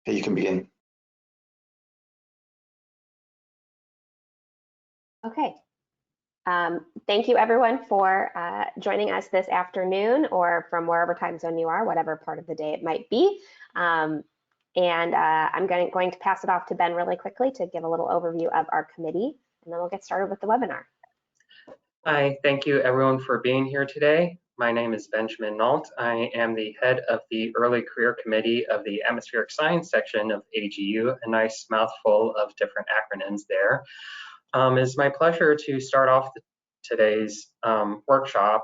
Okay, you can begin. Okay. Thank you everyone for joining us this afternoon, or from wherever time zone you are, whatever part of the day it might be. I'm going to pass it off to Ben really quickly to give a little overview of our committee, and then we'll get started with the webinar. Hi, thank you everyone for being here today. My name is Benjamin Nault. I am the head of the Early Career Committee of the Atmospheric Science section of AGU, a nice mouthful of different acronyms there. It's my pleasure to start off today's workshop.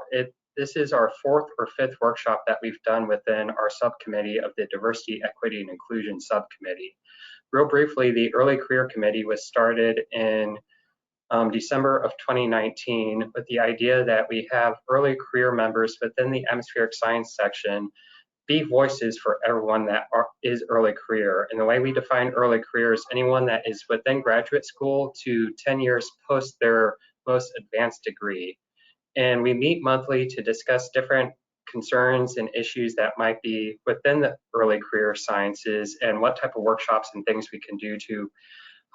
This is our fourth or fifth workshop that we've done within our subcommittee of the Diversity, Equity, and Inclusion subcommittee. Real briefly, the Early Career Committee was started in December of 2019 with the idea that we have early career members within the Atmospheric Science section be voices for everyone that is early career. And the way we define early career is anyone that is within graduate school to 10 years post their most advanced degree. And we meet monthly to discuss different concerns and issues that might be within the early career sciences and what type of workshops and things we can do to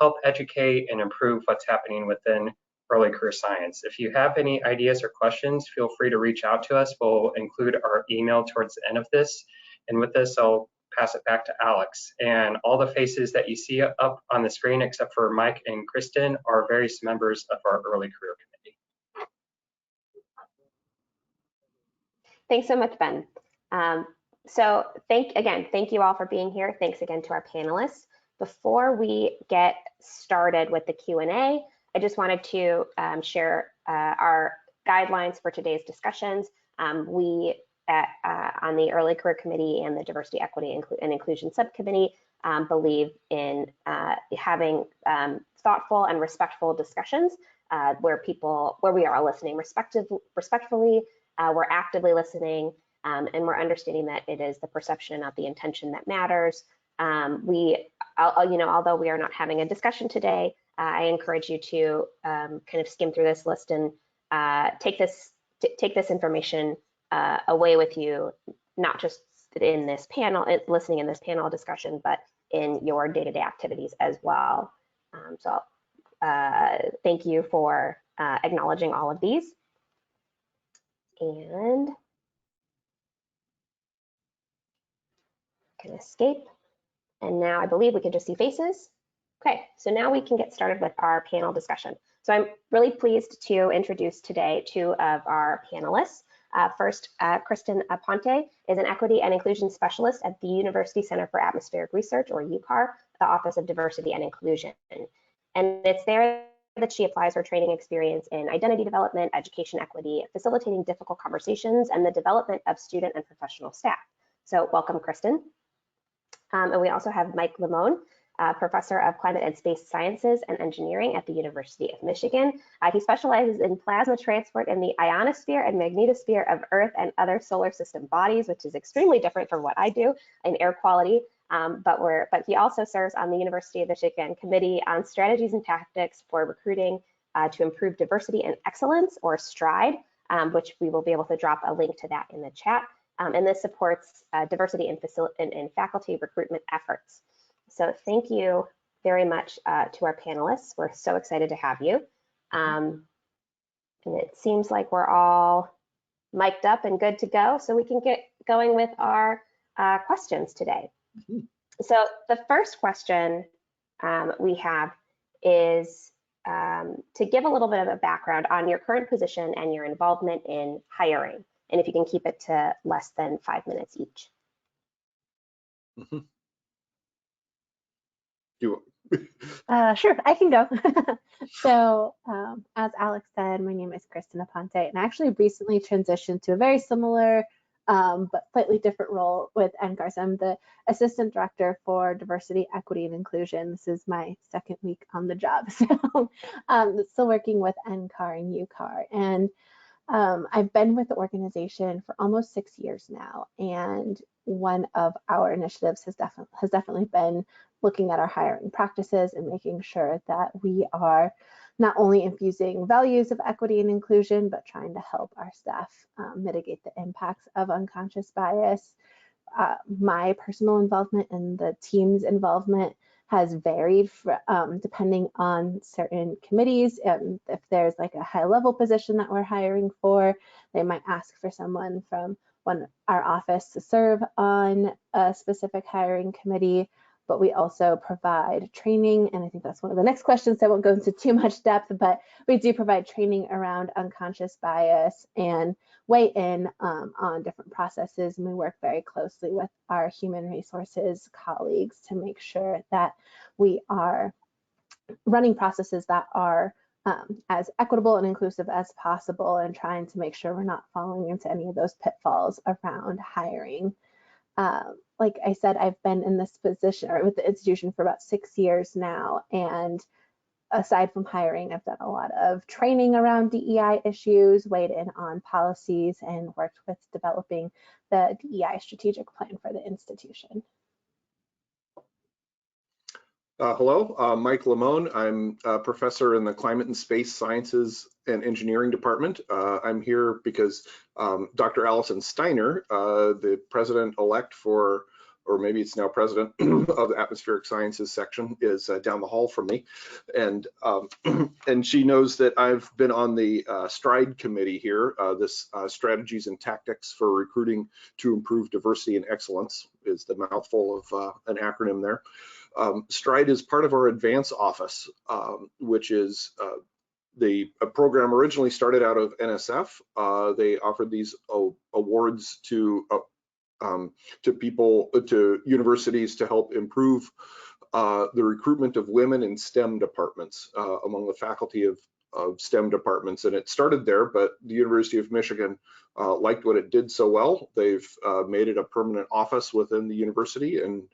help educate and improve what's happening within early career science. If you have any ideas or questions, feel free to reach out to us. We'll include our email towards the end of this. And with this, I'll pass it back to Alex. And all the faces that you see up on the screen, except for Mike and Kristen, are various members of our early career committee. Thanks so much, Ben. So thank you all for being here. Thanks again to our panelists. Before we get started with the Q&A, I just wanted to share our guidelines for today's discussions. We on the Early Career Committee and the Diversity, Equity, and Inclusion Subcommittee believe in having thoughtful and respectful discussions where we are listening respectfully, we're actively listening, and we're understanding that it is the perception, not the intention, that matters. Although we are not having a discussion today, I encourage you to kind of skim through this list and take this information away with you, not just in this panel, listening in this panel discussion, but in your day-to-day activities as well. Thank you for acknowledging all of these. And can escape. And now I believe we can just see faces. Okay, so now we can get started with our panel discussion. So I'm really pleased to introduce today two of our panelists. First, Kristen Aponte is an Equity and Inclusion Specialist at the University Center for Atmospheric Research, or UCAR, the Office of Diversity and Inclusion. And it's there that she applies her training experience in identity development, education equity, facilitating difficult conversations, and the development of student and professional staff. So welcome, Kristen. And we also have Mike Limon, Professor of Climate and Space Sciences and Engineering at the University of Michigan. He specializes in plasma transport in the ionosphere and magnetosphere of Earth and other solar system bodies, which is extremely different from what I do in air quality. But he also serves on the University of Michigan Committee on Strategies and Tactics for Recruiting to Improve Diversity and Excellence, or STRIDE, which we will be able to drop a link to that in the chat. And this supports diversity in faculty recruitment efforts. So thank you very much to our panelists. We're so excited to have you. And it seems like we're all mic'd up and good to go, so we can get going with our questions today. So the first question we have is to give a little bit of a background on your current position and your involvement in hiring. And if you can keep it to less than 5 minutes each. Sure, I can go. So as Alex said, my name is Kristen Aponte, and I actually recently transitioned to a very similar but slightly different role with NCAR. So I'm the Assistant Director for Diversity, Equity, and Inclusion. This is my second week on the job. So still working with NCAR and UCAR. And I've been with the organization for almost 6 years now, and one of our initiatives has definitely been looking at our hiring practices and making sure that we are not only infusing values of equity and inclusion, but trying to help our staff mitigate the impacts of unconscious bias my personal involvement and the team's involvement has varied depending on certain committees. If there's like a high level position that we're hiring for, they might ask for someone from our office to serve on a specific hiring committee, but we also provide training. And I think that's one of the next questions, so I won't go into too much depth, but we do provide training around unconscious bias and weigh in on different processes. And we work very closely with our human resources colleagues to make sure that we are running processes that are as equitable and inclusive as possible, and trying to make sure we're not falling into any of those pitfalls around hiring. Like I said, I've been in this position or with the institution for about 6 years now, and aside from hiring, I've done a lot of training around DEI issues, weighed in on policies, and worked with developing the DEI strategic plan for the institution. Hello, Mike Lamone. I'm a professor in the Climate and Space Sciences and Engineering Department. I'm here because Dr. Allison Steiner, the president-elect for, or maybe it's now president of the Atmospheric Sciences section, is down the hall from me. And she knows that I've been on the STRIDE committee here, this Strategies and Tactics for Recruiting to Improve Diversity and Excellence is the mouthful of an acronym there. STRIDE is part of our advance office, which is a program originally started out of NSF. They offered these awards to people, to universities, to help improve the recruitment of women in STEM departments among the faculty of STEM departments. And it started there, but the University of Michigan liked what it did so well. They've made it a permanent office within the university, and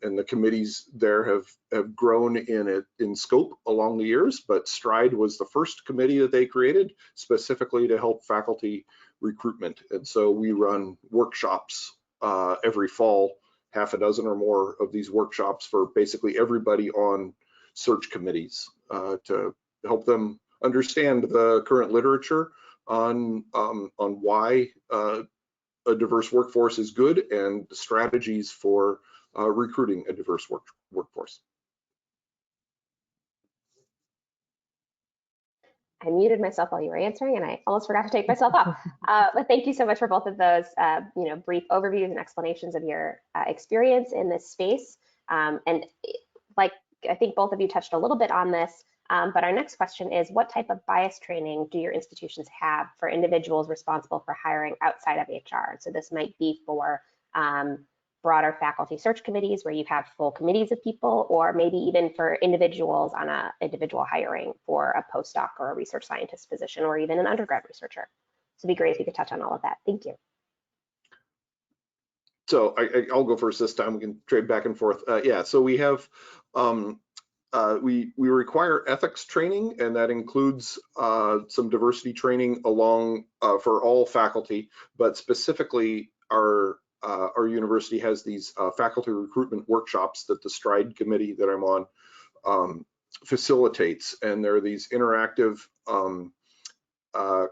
the committees there have grown in scope along the years. But STRIDE was the first committee that they created specifically to help faculty recruitment. And so we run workshops every fall, half a dozen or more of these workshops for basically everybody on search committees to help them understand the current literature on why a diverse workforce is good and strategies for recruiting a diverse workforce. I muted myself while you were answering, and I almost forgot to take myself off. But thank you so much for both of those, brief overviews and explanations of your experience in this space. And like I think both of you touched a little bit on this, but our next question is, what type of bias training do your institutions have for individuals responsible for hiring outside of HR? So this might be for broader faculty search committees where you have full committees of people, or maybe even for individuals on a individual hiring for a postdoc or a research scientist position, or even an undergrad researcher. So it'd be great if you could touch on all of that. Thank you. So I'll go first this time. We can trade back and forth. Yeah, so we have, we require ethics training, and that includes some diversity training along for all faculty, but specifically our university has these faculty recruitment workshops that the STRIDE committee that I'm on facilitates, and there are these interactive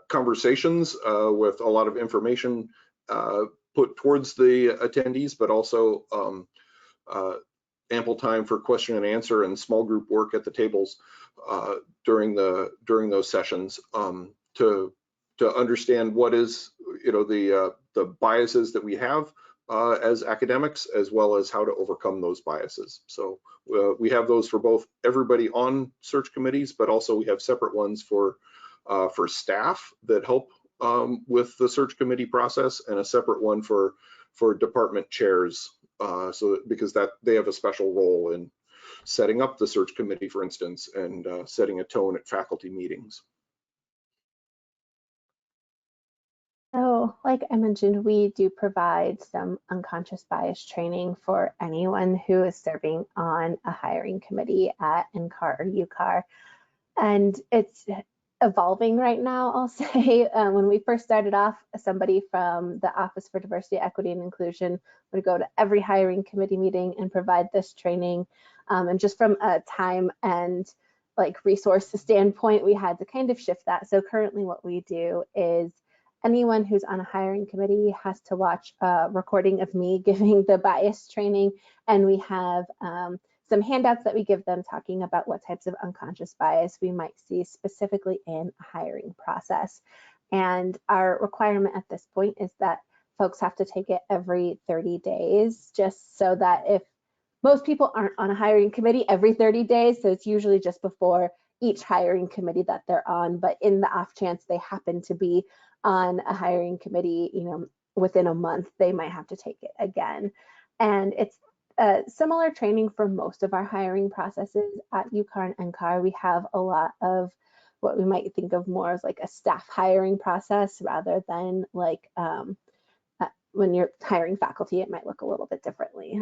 conversations with a lot of information put towards the attendees, but also ample time for question and answer and small group work at the tables during those sessions to understand what is the biases that we have as academics, as well as how to overcome those biases. So we have those for both everybody on search committees, but also we have separate ones for staff that help with the search committee process, and a separate one for department chairs, so because they have a special role in setting up the search committee, for instance, and setting a tone at faculty meetings. So like I mentioned, we do provide some unconscious bias training for anyone who is serving on a hiring committee at NCAR or UCAR. And it's evolving right now, I'll say. When we first started off, somebody from the Office for Diversity, Equity, and Inclusion would go to every hiring committee meeting and provide this training. And just from a time and like resource standpoint, we had to kind of shift that. So currently what we do is anyone who's on a hiring committee has to watch a recording of me giving the bias training, and we have some handouts that we give them talking about what types of unconscious bias we might see specifically in a hiring process. And our requirement at this point is that folks have to take it every 30 days, just so that if most people aren't on a hiring committee every 30 days, so it's usually just before each hiring committee that they're on, but in the off chance they happen to be on a hiring committee, within a month, they might have to take it again. And it's similar training for most of our hiring processes. At UCAR and NCAR, we have a lot of what we might think of more as like a staff hiring process rather than like when you're hiring faculty, it might look a little bit differently.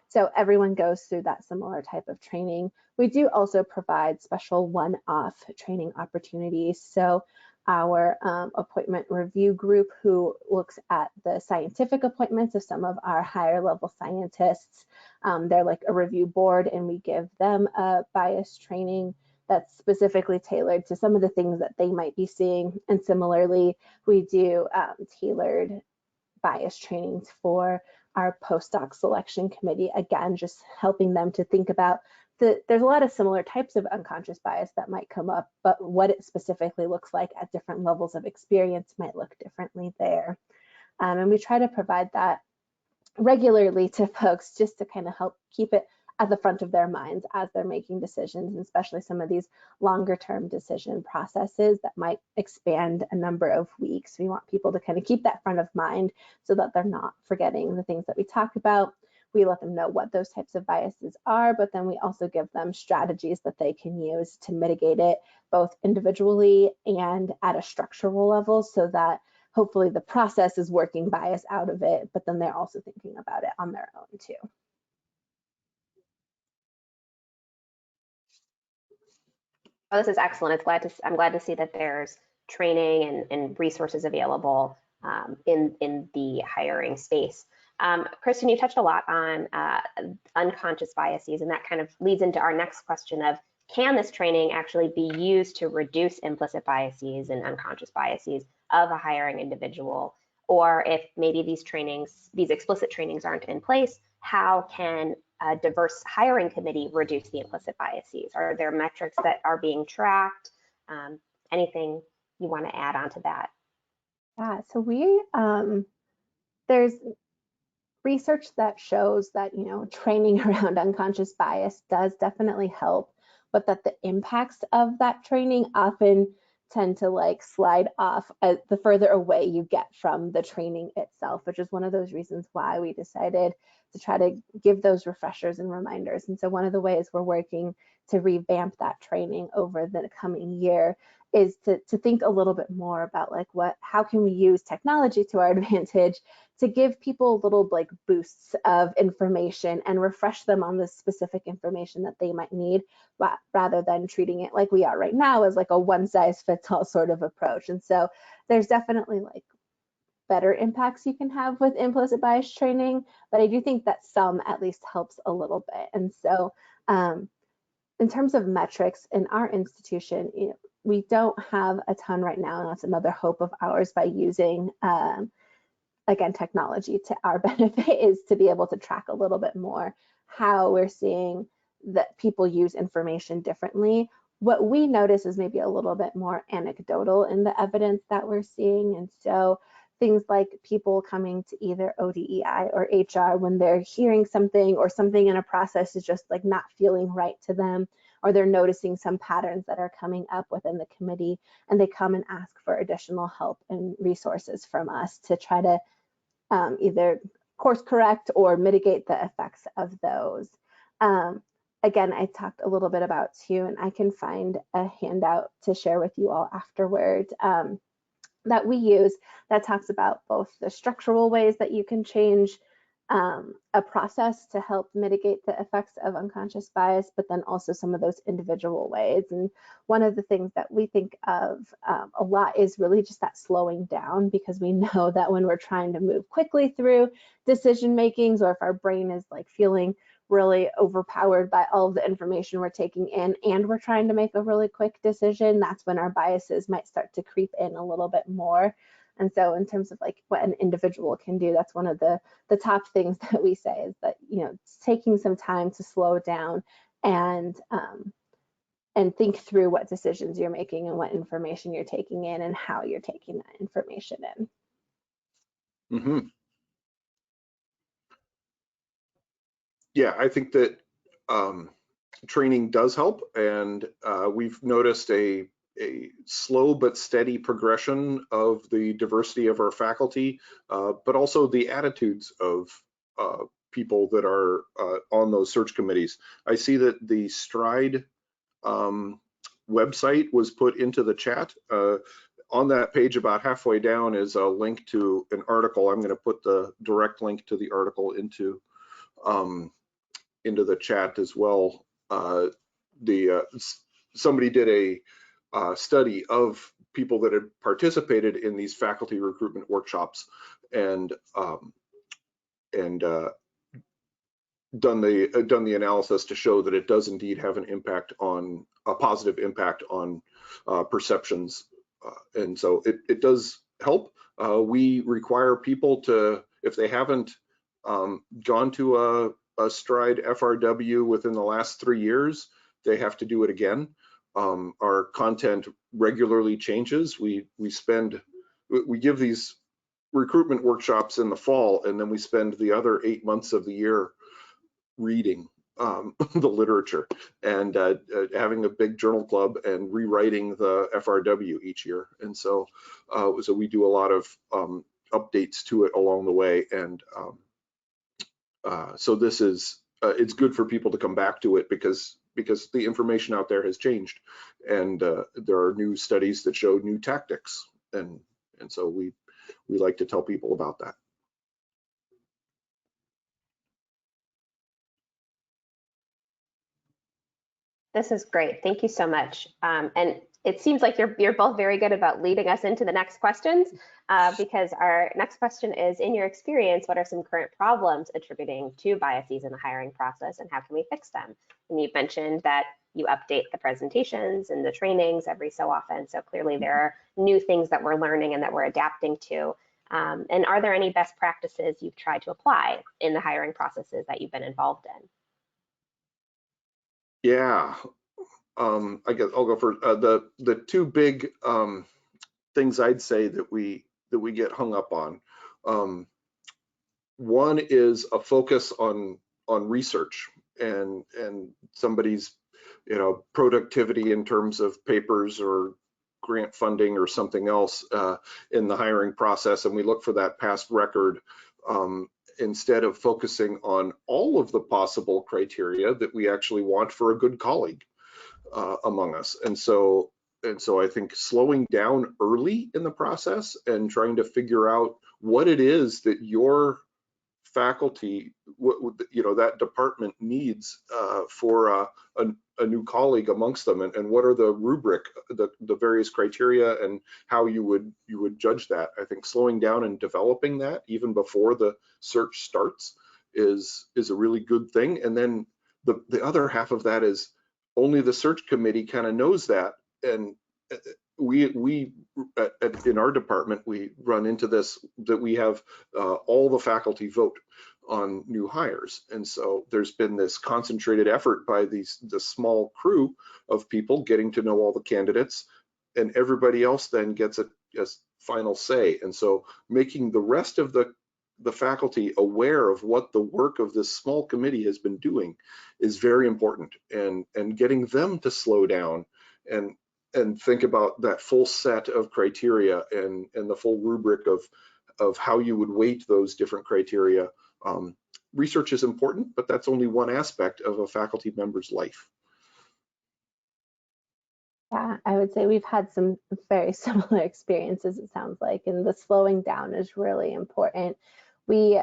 So everyone goes through that similar type of training. We do also provide special one-off training opportunities. So our appointment review group, who looks at the scientific appointments of some of our higher level scientists, they're like a review board, and we give them a bias training that's specifically tailored to some of the things that they might be seeing. And similarly, we do tailored bias trainings for our postdoc selection committee, again, just helping them to think about there's a lot of similar types of unconscious bias that might come up, but what it specifically looks like at different levels of experience might look differently there. And we try to provide that regularly to folks just to kind of help keep it at the front of their minds as they're making decisions, and especially some of these longer term decision processes that might expand a number of weeks. We want people to kind of keep that front of mind so that they're not forgetting the things that we talk about. We let them know what those types of biases are, but then we also give them strategies that they can use to mitigate it both individually and at a structural level, so that hopefully the process is working bias out of it, but then they're also thinking about it on their own too. Oh, this is excellent. I'm glad to see that there's training and resources available in the hiring space. Kristen, you touched a lot on unconscious biases, and that kind of leads into our next question of, can this training actually be used to reduce implicit biases and unconscious biases of a hiring individual? Or if maybe these explicit trainings aren't in place, how can a diverse hiring committee reduce the implicit biases? Are there metrics that are being tracked? Anything you want to add on to that? Yeah, so there's research that shows that, training around unconscious bias does definitely help, but that the impacts of that training often tend to like slide off the further away you get from the training itself, which is one of those reasons why we decided to try to give those refreshers and reminders. And so one of the ways we're working to revamp that training over the coming year is to think a little bit more about like how can we use technology to our advantage to give people little like boosts of information and refresh them on the specific information that they might need, rather than treating it like we are right now as like a one size fits all sort of approach. And so there's definitely like better impacts you can have with implicit bias training, but I do think that some at least helps a little bit. And so in terms of metrics in our institution, we don't have a ton right now, and that's another hope of ours by using again, technology to our benefit, is to be able to track a little bit more how we're seeing that people use information differently. What we notice is maybe a little bit more anecdotal in the evidence that we're seeing. And so things like people coming to either ODEI or HR when they're hearing something or something in a process is just like not feeling right to them, or they're noticing some patterns that are coming up within the committee, and they come and ask for additional help and resources from us to try to either course correct or mitigate the effects of those. Again, I talked a little bit about too, and I can find a handout to share with you all afterward that we use that talks about both the structural ways that you can change a process to help mitigate the effects of unconscious bias, but then also some of those individual ways. And one of the things that we think of a lot is really just that slowing down, because we know that when we're trying to move quickly through decision makings, or if our brain is like feeling really overpowered by all of the information we're taking in and we're trying to make a really quick decision, that's when our biases might start to creep in a little bit more. And so in terms of like what an individual can do, that's one of the top things that we say is that, you know, it's taking some time to slow down and think through what decisions you're making and what information you're taking in and how you're taking that information in. Mm-hmm. Yeah, I think that training does help, and we've noticed a slow but steady progression of the diversity of our faculty, but also the attitudes of people that are on those search committees. I see that the Stride website was put into the chat. On that page about halfway down is a link to an article. I'm going to put the direct link to the article into the chat as well. Somebody did a study of people that had participated in these faculty recruitment workshops and done the analysis to show that it does indeed have a positive impact on perceptions, and so it does help. We require people to, if they haven't gone to a Stride FRW within the last 3 years, they have to do it again. Our content regularly changes. We give these recruitment workshops in the fall, and then we spend the other 8 months of the year reading the literature and having a big journal club and rewriting the FRW each year. And so we do a lot of updates to it along the way. And so this is, it's good for people to come back to it because the information out there has changed, and there are new studies that show new tactics. And so we like to tell people about that. This is great. Thank you so much. And it seems like you're both very good about leading us into the next questions, because our next question is, in your experience, what are some current problems attributing to biases in the hiring process, and how can we fix them? And you've mentioned that you update the presentations and the trainings every so often. So clearly there are new things that we're learning and that we're adapting to. And are there any best practices you've tried to apply in the hiring processes that you've been involved in? Yeah, I guess I'll go first. The two big things I'd say that we get hung up on. One is a focus on research and somebody's, you know, productivity in terms of papers or grant funding or something else in the hiring process, and we look for that past record instead of focusing on all of the possible criteria that we actually want for a good colleague among us. And so I think slowing down early in the process and trying to figure out what it is that your faculty, you know, that department needs for a new colleague amongst them, and what are the rubric, the various criteria, and how you would judge that. I think slowing down and developing that even before the search starts is a really good thing. And then the other half of that is only the search committee kind of knows that, and we in our department, we run into this, that we have all the faculty vote on new hires. And so there's been this concentrated effort by the small crew of people getting to know all the candidates, and everybody else then gets a final say. And so making the rest of the faculty aware of what the work of this small committee has been doing is very important, and getting them to slow down and think about that full set of criteria and the full rubric of how you would weight those different criteria. Research is important, but that's only one aspect of a faculty member's life. Yeah, I would say we've had some very similar experiences, it sounds like, and the slowing down is really important. We,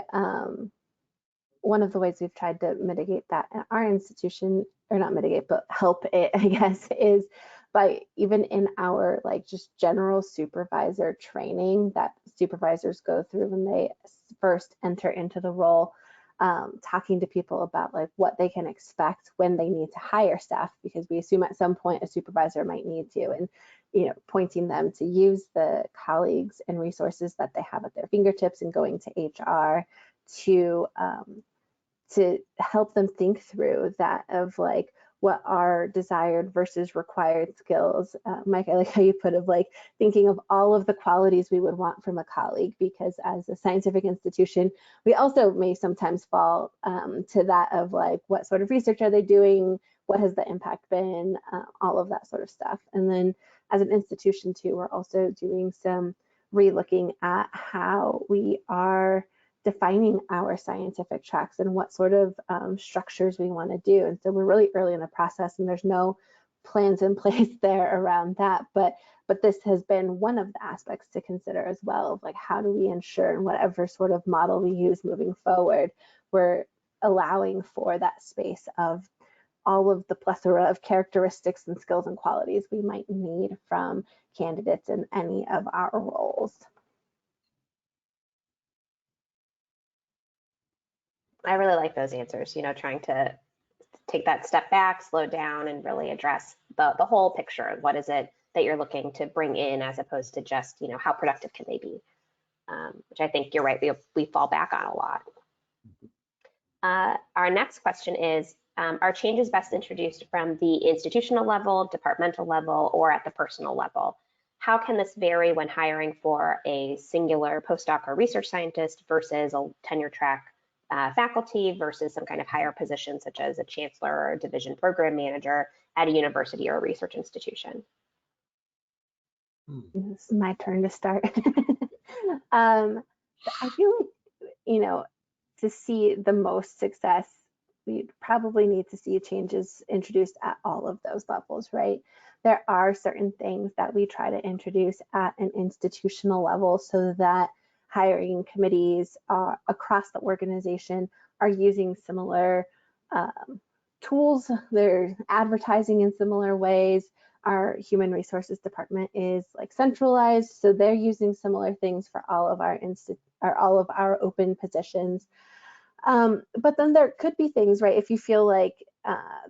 one of the ways we've tried to mitigate that at our institution, or not mitigate, but help it, I guess, is by even in our like just general supervisor training that supervisors go through when they first enter into the role. talking to people about like what they can expect when they need to hire staff, because we assume at some point a supervisor might need to, and pointing them to use the colleagues and resources that they have at their fingertips, and going to HR to help them think through that of like what are desired versus required skills. Mike, I like how you put of like thinking of all of the qualities we would want from a colleague, because as a scientific institution, we also may sometimes fall to that of like, what sort of research are they doing? What has the impact been? All of that sort of stuff. And then as an institution too, we're also doing some re-looking at how we are defining our scientific tracks and what sort of structures we want to do. And so we're really early in the process, and there's no plans in place there around that. But this has been one of the aspects to consider as well, of like, how do we ensure in whatever sort of model we use moving forward, we're allowing for that space of all of the plethora of characteristics and skills and qualities we might need from candidates in any of our roles. I really like those answers, trying to take that step back, slow down, and really address the whole picture. What is it that you're looking to bring in, as opposed to just, how productive can they be? Which I think you're right, we fall back on a lot. Our next question is, are changes best introduced from the institutional level, departmental level, or at the personal level? How can this vary when hiring for a singular postdoc or research scientist versus a tenure track faculty versus some kind of higher position, such as a chancellor or a division program manager at a university or a research institution? This is my turn to start. I feel like, to see the most success, we probably need to see changes introduced at all of those levels, right? There are certain things that we try to introduce at an institutional level so that hiring committees across the organization are using similar tools. They're advertising in similar ways. Our human resources department is like centralized, so they're using similar things for all of our open positions. But then there could be things, right? If you feel like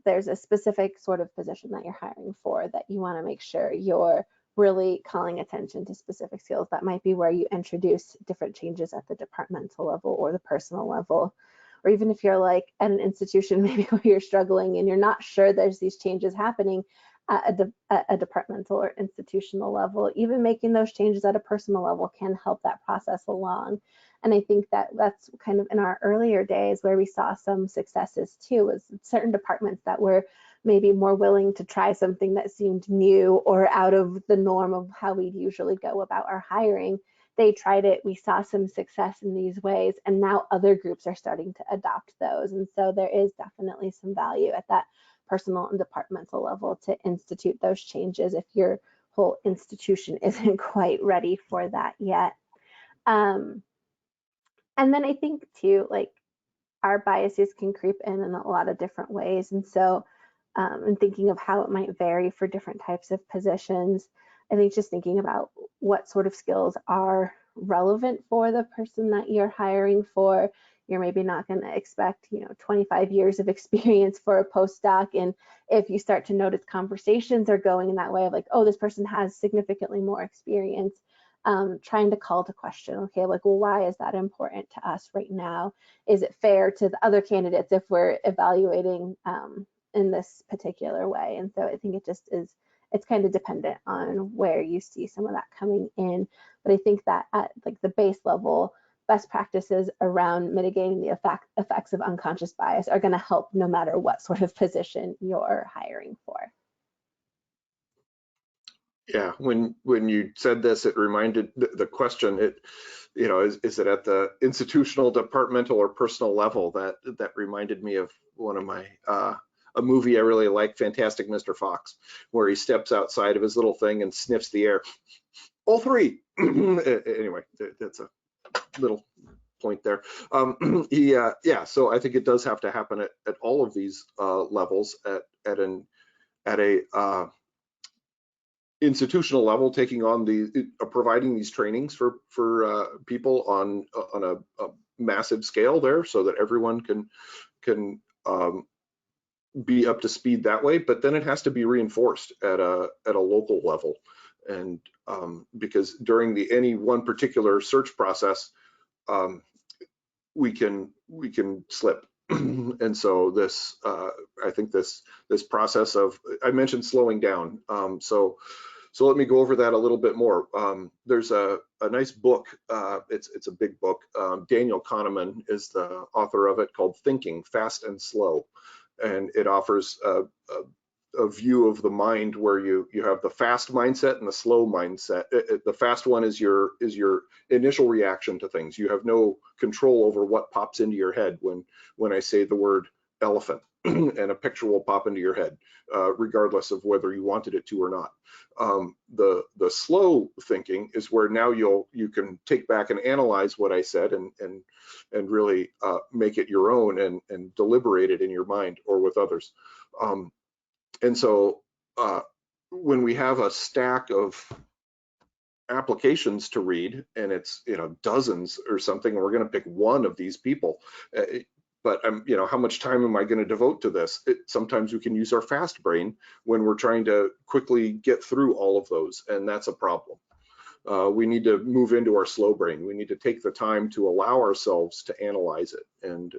there's a specific sort of position that you're hiring for that you want to make sure you're really calling attention to specific skills, that might be where you introduce different changes at the departmental level or the personal level. Or even if you're like at an institution maybe where you're struggling and you're not sure there's these changes happening at a departmental or institutional level, even making those changes at a personal level can help that process along. And I think that that's kind of in our earlier days where we saw some successes too, was certain departments that were maybe more willing to try something that seemed new or out of the norm of how we'd usually go about our hiring. They tried it, we saw some success in these ways, and now other groups are starting to adopt those. And so there is definitely some value at that personal and departmental level to institute those changes if your whole institution isn't quite ready for that yet. And then I think too, like, our biases can creep in a lot of different ways. And so and thinking of how it might vary for different types of positions, I think just thinking about what sort of skills are relevant for the person that you're hiring for. You're maybe not going to expect, 25 years of experience for a postdoc. And if you start to notice conversations are going in that way of like, oh, this person has significantly more experience, trying to call to question, okay, like, well, why is that important to us right now? Is it fair to the other candidates if we're evaluating in this particular way? And so I think it just is, it's kind of dependent on where you see some of that coming in. But I think that at like the base level, best practices around mitigating the effects of unconscious bias are going to help no matter what sort of position you're hiring for. Yeah, when you said this, it reminded the question, is it at the institutional, departmental, or personal level? That reminded me of one of my a movie I really like, Fantastic Mr. Fox, where he steps outside of his little thing and sniffs the air. All three. Anyway, that's a little point there. Yeah, so I think it does have to happen at all of these levels, at a institutional level, taking on providing these trainings for people on a massive scale there so that everyone can be up to speed that way, but then it has to be reinforced at a local level. And because during any one particular search process, we can slip. And so this, I think this process of, I mentioned slowing down. So let me go over that a little bit more. There's a nice book. It's a big book. Daniel Kahneman is the author of it, called Thinking Fast and Slow. And it offers a view of the mind where you have the fast mindset and the slow mindset. The fast one is your initial reaction to things. You have no control over what pops into your head when I say the word elephant, and a picture will pop into your head, regardless of whether you wanted it to or not. The slow thinking is where now you can take back and analyze what I said and really make it your own and deliberate it in your mind or with others. And so when we have a stack of applications to read, and it's dozens or something, and we're going to pick one of these people, but how much time am I going to devote to this? Sometimes we can use our fast brain when we're trying to quickly get through all of those, and that's a problem. We need to move into our slow brain. We need to take the time to allow ourselves to analyze it, and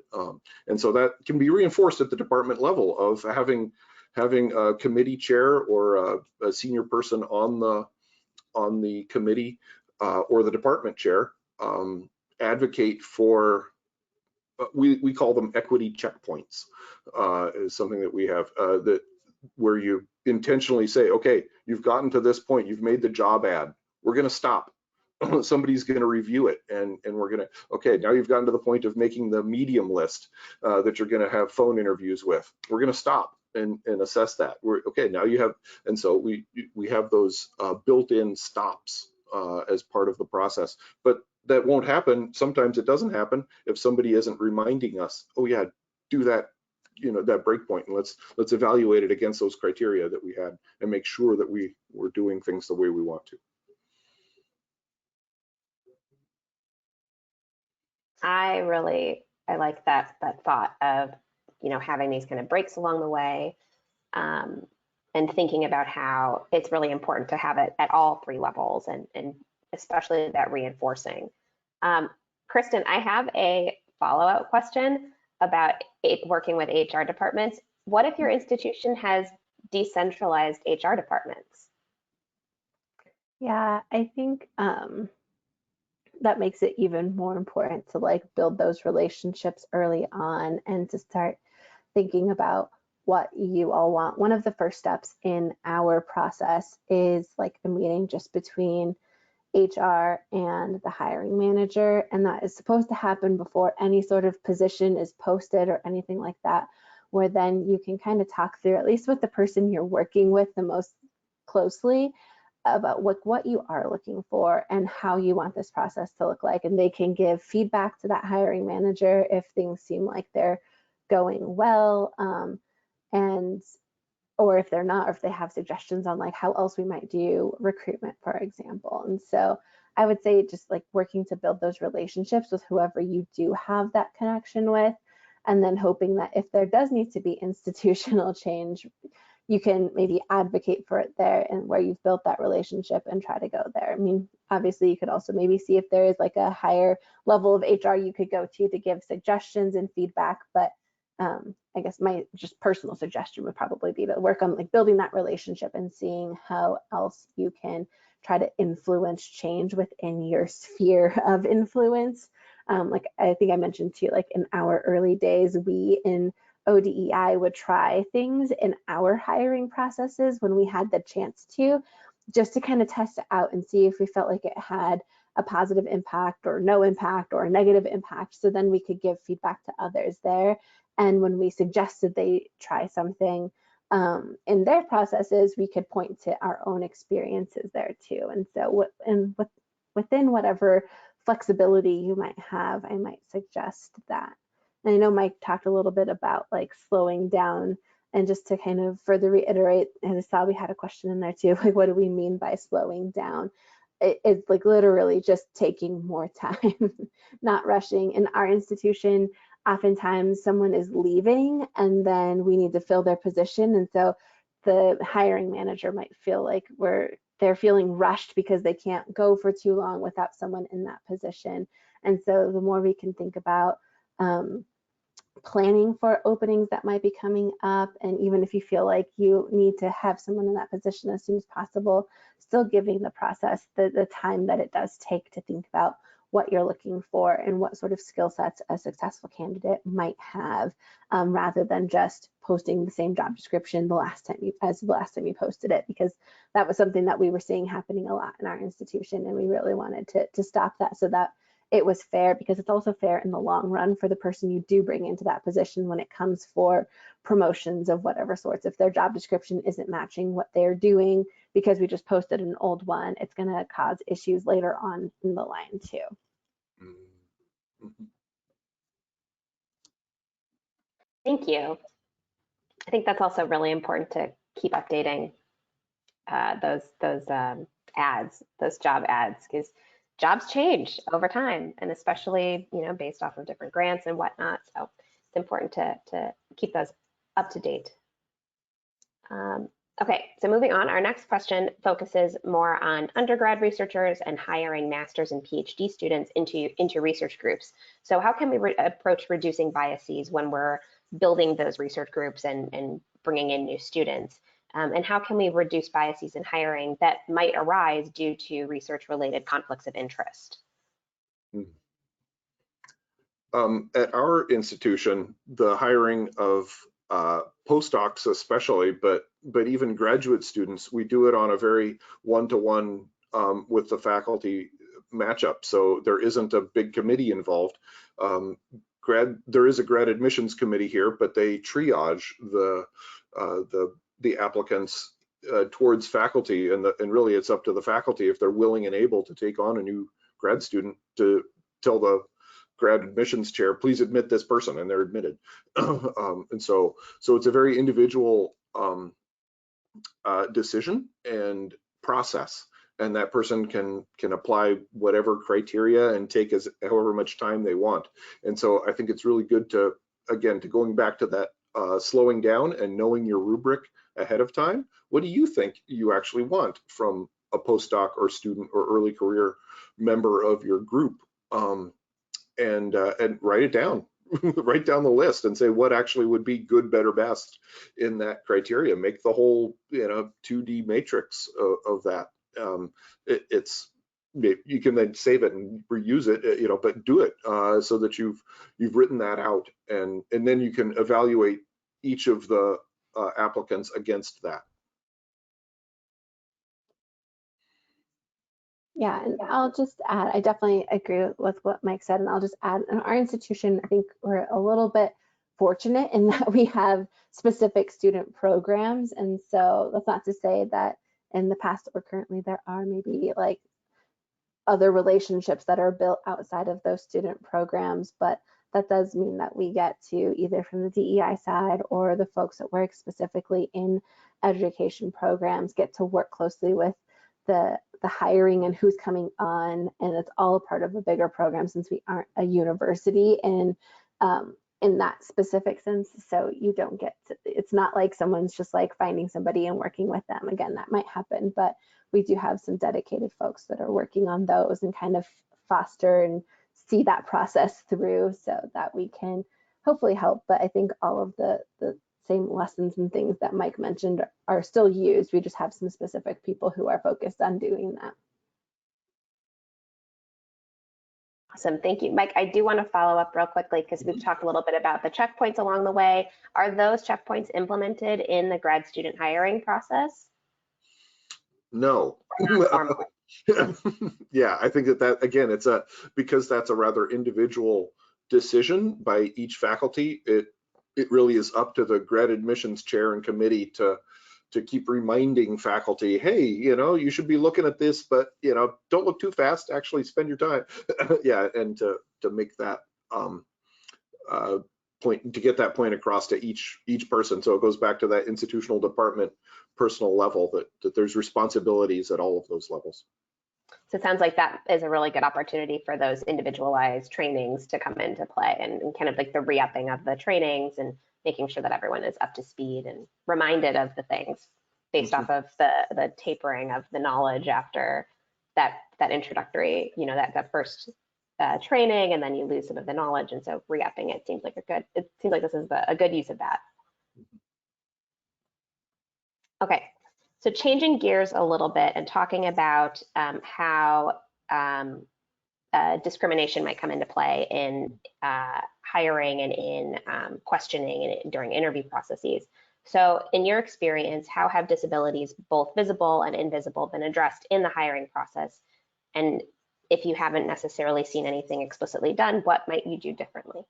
so that can be reinforced at the department level of having a committee chair or a senior person on the committee or the department chair advocate for, we call them equity checkpoints, is something that we have that where you intentionally say, okay, you've gotten to this point, you've made the job ad, we're going to stop. Somebody's going to review it, and we're going to, okay, now you've gotten to the point of making the medium list that you're going to have phone interviews with. We're going to stop and assess that. Okay, now you have, and so we have those built-in stops as part of the process. But that won't happen. Sometimes it doesn't happen if somebody isn't reminding us, oh yeah, do that, that breakpoint, and let's evaluate it against those criteria that we had and make sure that we're doing things the way we want to. I like that thought of, having these kind of breaks along the way, and thinking about how it's really important to have it at all three levels, and especially that reinforcing. Kristen, I have a follow-up question about working with HR departments. What if your institution has decentralized HR departments? Yeah, I think that makes it even more important to build those relationships early on and to start thinking about what you all want. One of the first steps in our process is a meeting just between HR and the hiring manager, and that is supposed to happen before any sort of position is posted or anything like that, where then you can kind of talk through, at least with the person you're working with the most closely, about what you are looking for and how you want this process to look like. And they can give feedback to that hiring manager if things seem like they're going well, or if they're not, or if they have suggestions on how else we might do recruitment, for example. And so I would say just working to build those relationships with whoever you do have that connection with, and then hoping that if there does need to be institutional change, you can maybe advocate for it there and where you've built that relationship and try to go there. I mean, obviously you could also maybe see if there is a higher level of HR you could go to give suggestions and feedback, but I guess my just personal suggestion would probably be to work on building that relationship and seeing how else you can try to influence change within your sphere of influence. I think I mentioned too, in our early days, we in ODEI would try things in our hiring processes when we had the chance to, just to kind of test it out and see if we felt like it had a positive impact or no impact or a negative impact. So then we could give feedback to others there. And when we suggested they try something in their processes, we could point to our own experiences there too. And so within whatever flexibility you might have, I might suggest that. And I know Mike talked a little bit about slowing down, and just to kind of further reiterate, and I saw we had a question in there too, what do we mean by slowing down? it's like literally just taking more time, not rushing. In our institution, oftentimes someone is leaving and then we need to fill their position. And so the hiring manager might feel like they're feeling rushed because they can't go for too long without someone in that position. And so the more we can think about planning for openings that might be coming up, and even if you feel like you need to have someone in that position as soon as possible, still giving the process the time that it does take to think about what you're looking for and what sort of skill sets a successful candidate might have, rather than just posting the same job description the last time you posted it, because that was something that we were seeing happening a lot in our institution, and we really wanted to stop that so that it was fair, because it's also fair in the long run for the person you do bring into that position when it comes for promotions of whatever sorts. If their job description isn't matching what they're doing because we just posted an old one, it's going to cause issues later on in the line too. Thank you. I think that's also really important to keep updating those ads, those job ads, because jobs change over time, and especially, you know, based off of different grants and whatnot. So it's important to keep those up to date. Okay, so moving on, our next question focuses more on undergrad researchers and hiring master's and PhD students into research groups. So how can we approach reducing biases when we're building those research groups and bringing in new students? And how can we reduce biases in hiring that might arise due to research-related conflicts of interest? At our institution, the hiring of postdocs especially, but even graduate students, we do it on a very one-to-one with the faculty matchup. So there isn't a big committee involved. There is a grad admissions committee here, but they triage the applicants towards faculty, and really it's up to the faculty if they're willing and able to take on a new grad student to tell the grad admissions chair, please admit this person, and they're admitted. And so it's a very individual decision and process, and that person can apply whatever criteria and take however much time they want. And so I think it's really good to going back to that slowing down and knowing your rubric ahead of time. What do you think you actually want from a postdoc or student or early career member of your group? And write it down. Write down the list and say what actually would be good, better, best in that criteria. Make the whole 2D matrix of that. You can then save it and reuse it, but do it so that you've written that out, and then you can evaluate each of the applicants against that. Yeah, and I'll just add, I definitely agree with what Mike said, and I'll just add, in our institution, I think we're a little bit fortunate in that we have specific student programs, and so that's not to say that in the past or currently there are maybe like other relationships that are built outside of those student programs, but that does mean that we get to, either from the DEI side or the folks that work specifically in education programs, get to work closely with the hiring and who's coming on, and it's all a part of a bigger program since we aren't a university in that specific sense. So you don't get to, it's not like someone's just like finding somebody and working with them. Again, that might happen, but we do have some dedicated folks that are working on those and kind of foster and see that process through so that we can hopefully help. But I think all of the same lessons and things that Mike mentioned are still used. We just have some specific people who are focused on doing that. Awesome, thank you. Mike, I do want to follow up real quickly because we've talked a little bit about the checkpoints along the way. Are those checkpoints implemented in the grad student hiring process? No. Yeah, I think that again, because that's a rather individual decision by each faculty. It really is up to the grad admissions chair and committee to keep reminding faculty, hey, you should be looking at this, but don't look too fast, actually spend your time. Yeah, and to make that point, to get that point across to each person. So it goes back to that institutional department personal level, that there's responsibilities at all of those levels. So it sounds like that is a really good opportunity for those individualized trainings to come into play, and kind of like the re-upping of the trainings and making sure that everyone is up to speed and reminded of the things based off of the tapering of the knowledge after that introductory, that first training, and then you lose some of the knowledge. And so re-upping it seems like this is a good use of that. Okay, so changing gears a little bit and talking about how discrimination might come into play in hiring and in questioning and during interview processes. So in your experience, how have disabilities, both visible and invisible, been addressed in the hiring process? And if you haven't necessarily seen anything explicitly done, what might you do differently?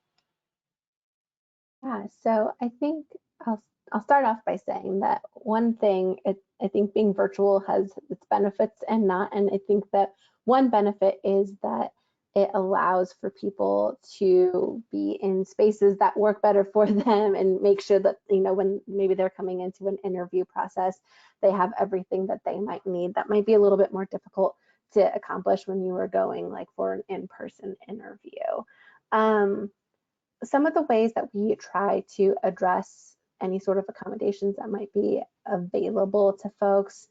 Yeah, so I think I'll start off by saying that one thing, I think being virtual has its benefits and not, and I think that one benefit is that it allows for people to be in spaces that work better for them and make sure that, when maybe they're coming into an interview process, they have everything that they might need. That might be a little bit more difficult to accomplish when you are going like for an in-person interview. Some of the ways that we try to address any sort of accommodations that might be available to folks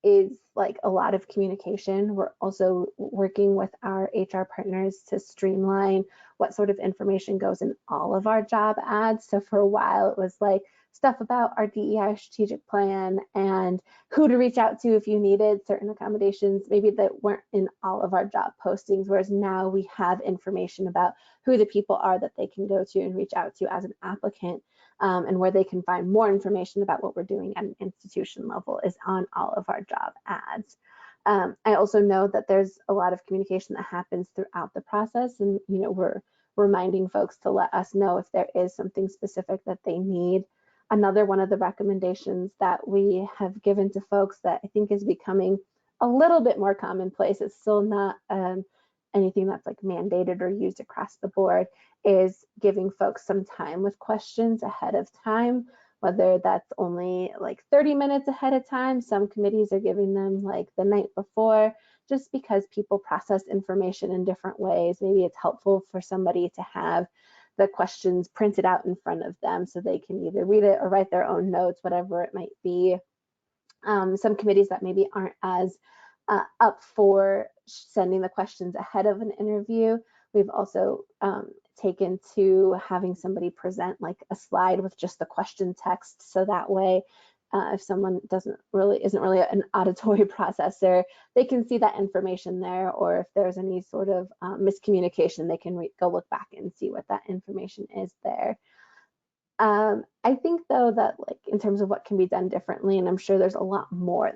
is like a lot of communication. We're also working with our HR partners to streamline what sort of information goes in all of our job ads. So for a while, it was like stuff about our DEI strategic plan and who to reach out to if you needed certain accommodations, maybe that weren't in all of our job postings, whereas now we have information about who the people are that they can go to and reach out to as an applicant. And where they can find more information about what we're doing at an institution level is on all of our job ads. I also know that there's a lot of communication that happens throughout the process, and we're reminding folks to let us know if there is something specific that they need. Another one of the recommendations that we have given to folks that I think is becoming a little bit more commonplace, it's still not anything that's like mandated or used across the board, is giving folks some time with questions ahead of time, whether that's only like 30 minutes ahead of time. Some committees are giving them like the night before, just because people process information in different ways. Maybe it's helpful for somebody to have the questions printed out in front of them so they can either read it or write their own notes, whatever it might be. Some committees that maybe aren't as up for sending the questions ahead of an interview, we've also taken to having somebody present like a slide with just the question text, so that way if someone isn't really an auditory processor, they can see that information there, or if there's any sort of miscommunication, they can go look back and see what that information is there. I think though that like in terms of what can be done differently, and I'm sure there's a lot more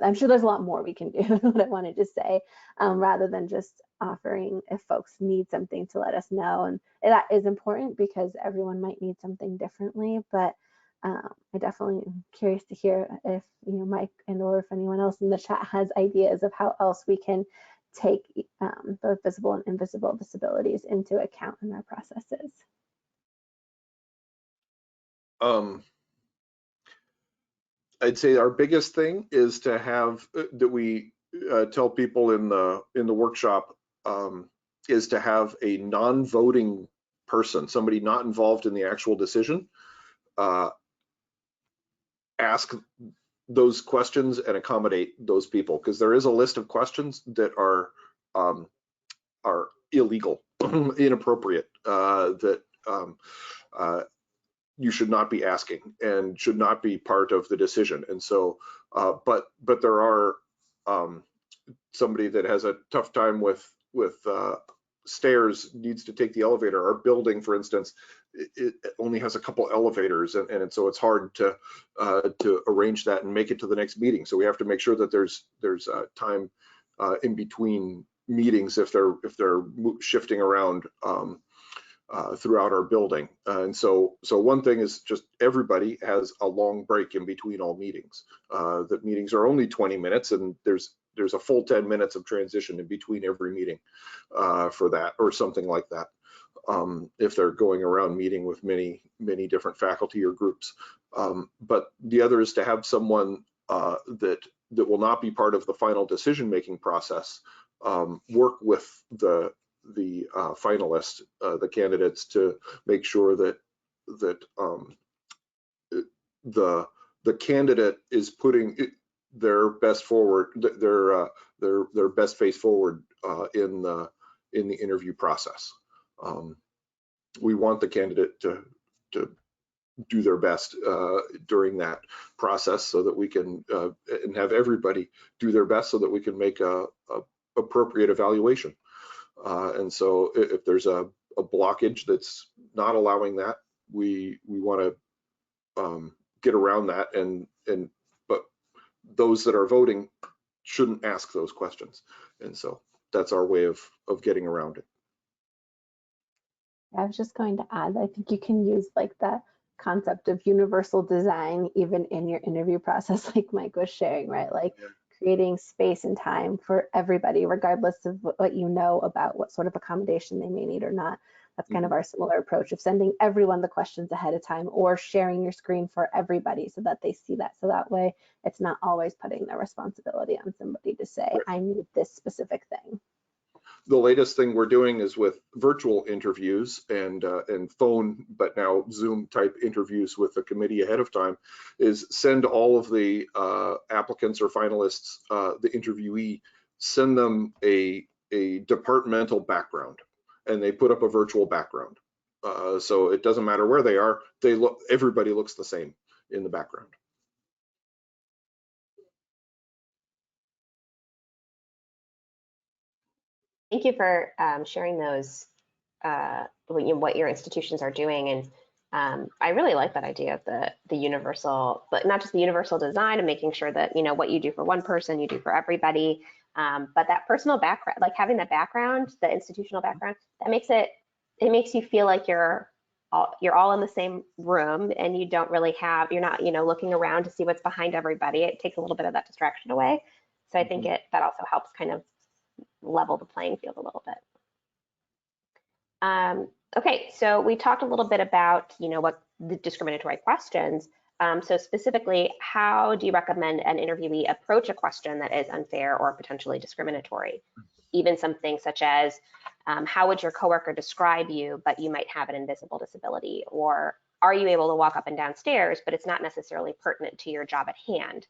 we can do, what I wanted to say, rather than just offering if folks need something to let us know. And that is important because everyone might need something differently, but I definitely am curious to hear if Mike or if anyone else in the chat has ideas of how else we can take both visible and invisible disabilities into account in our processes. I'd say our biggest thing is to have that we tell people in the workshop is to have a non-voting person, somebody not involved in the actual decision, ask those questions and accommodate those people, because there is a list of questions that are illegal, inappropriate, that you should not be asking and should not be part of the decision. And so, but there are somebody that has a tough time with stairs, needs to take the elevator. Our building, for instance, it only has a couple elevators, and so it's hard to arrange that and make it to the next meeting. So we have to make sure that there's time in between meetings if they're shifting around throughout our building. And so one thing is just everybody has a long break in between all meetings. That meetings are only 20 minutes, and there's a full 10 minutes of transition in between every meeting for that, or something like that, if they're going around meeting with many different faculty or groups. But the other is to have someone that that will not be part of the final decision-making process work with the finalists, the candidates, to make sure that the candidate is putting their best forward, their best face forward in the interview process. We want the candidate to do their best during that process, so that we can and have everybody do their best, so that we can make a appropriate evaluation. And so if there's a blockage that's not allowing that, we want to get around that, but those that are voting shouldn't ask those questions. And so that's our way of getting around it. I was just going to add, I think you can use like the concept of universal design even in your interview process, like Mike was sharing, right? Like creating space and time for everybody, regardless of what you know about what sort of accommodation they may need or not. That's kind of our similar approach of sending everyone the questions ahead of time, or sharing your screen for everybody so that they see that. So that way it's not always putting the responsibility on somebody to say, I need this specific thing. The latest thing we're doing is with virtual interviews and phone, but now Zoom type interviews with the committee ahead of time, is send all of the applicants or finalists, the interviewee, send them a departmental background, and they put up a virtual background. So it doesn't matter where they are, everybody looks the same in the background. Thank you for sharing those, what your institutions are doing. And I really like that idea of the universal, but not just the universal design, and making sure that, what you do for one person, you do for everybody. But that personal background, like having that background, the institutional background, that makes you feel like you're all in the same room, and you don't really you're not, looking around to see what's behind everybody. It takes a little bit of that distraction away. So I think that also helps kind of level the playing field a little bit. Okay, so we talked a little bit about, what the discriminatory questions. So specifically, how do you recommend an interviewee approach a question that is unfair or potentially discriminatory? Even something such as, how would your coworker describe you, but you might have an invisible disability? Or are you able to walk up and down stairs, but it's not necessarily pertinent to your job at hand?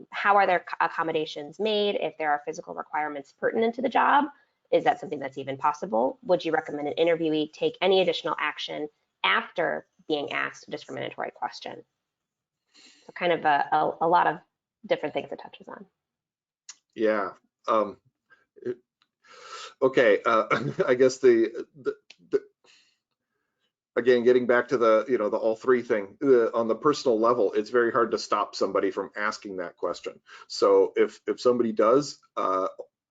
How are their accommodations made if there are physical requirements pertinent to the job? Is that something that's even possible? Would you recommend an interviewee take any additional action after being asked a discriminatory question? So kind of a lot of different things it touches on. Yeah. Okay. I guess again, getting back to the all three thing, on the personal level, it's very hard to stop somebody from asking that question. So if somebody does,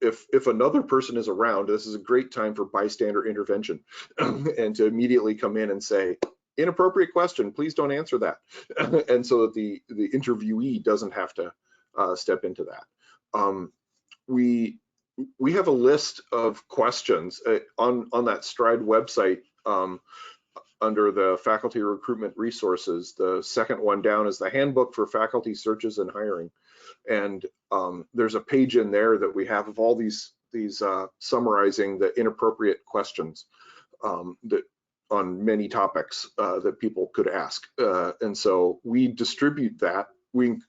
if another person is around, this is a great time for bystander intervention and to immediately come in and say, inappropriate question, please don't answer that. And so that the interviewee doesn't have to step into that. We have a list of questions on that Stride website. Under the faculty recruitment resources, the second one down is the handbook for faculty searches and hiring. And there's a page in there that we have of all these summarizing the inappropriate questions that on many topics that people could ask. And so we distribute that. We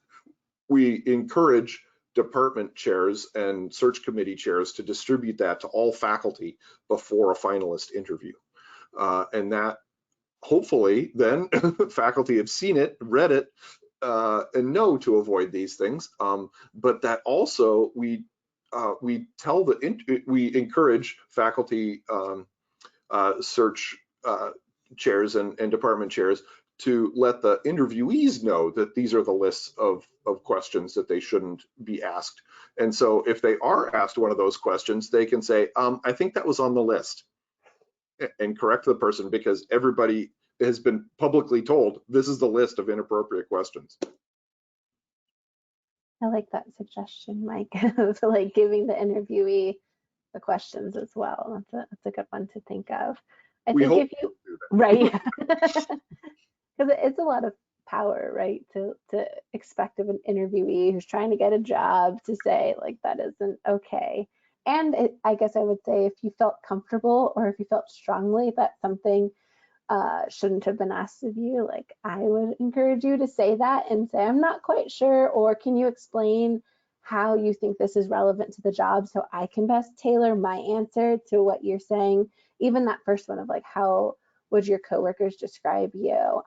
encourage department chairs and search committee chairs to distribute that to all faculty before a finalist interview. And that hopefully then faculty have seen it, read it, and know to avoid these things. But that also we encourage faculty search chairs and department chairs to let the interviewees know that these are the lists of questions that they shouldn't be asked. And so if they are asked one of those questions, they can say, I think that was on the list, and correct the person, because everybody has been publicly told this is the list of inappropriate questions. I like that suggestion, Mike, of like giving the interviewee the questions as well. That's a good one to think of. I think if you, right, because it's a lot of power, right? To expect of an interviewee who's trying to get a job to say like that isn't okay. And I guess I would say if you felt comfortable or if you felt strongly that something shouldn't have been asked of you, like I would encourage you to say that and say, I'm not quite sure, or can you explain how you think this is relevant to the job so I can best tailor my answer to what you're saying. Even that first one of like, how would your coworkers describe you?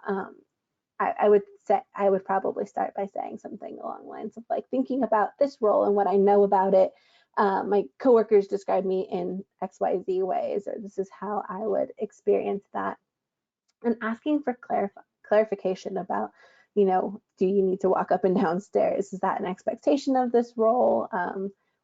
I would probably start by saying something along the lines of like thinking about this role and what I know about it. My coworkers describe me in XYZ ways, or this is how I would experience that. And asking for clarification about, you know, do you need to walk up and down stairs? Is that an expectation of this role?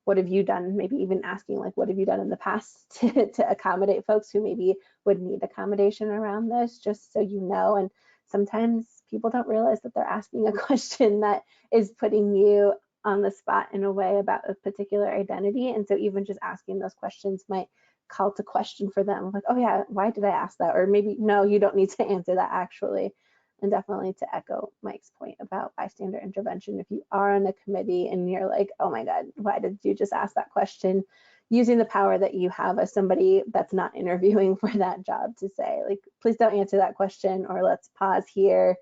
What have you done? Maybe even asking like, what have you done in the past to accommodate folks who maybe would need accommodation around this, just so you know. And sometimes people don't realize that they're asking a question that is putting you on the spot in a way about a particular identity. And so even just asking those questions might call to question for them, like, oh yeah, why did I ask that? Or maybe, no, you don't need to answer that actually. And definitely to echo Mike's point about bystander intervention, if you are on a committee and you're like, oh my God, why did you just ask that question? Using the power that you have as somebody that's not interviewing for that job to say, like, please don't answer that question, or let's pause here.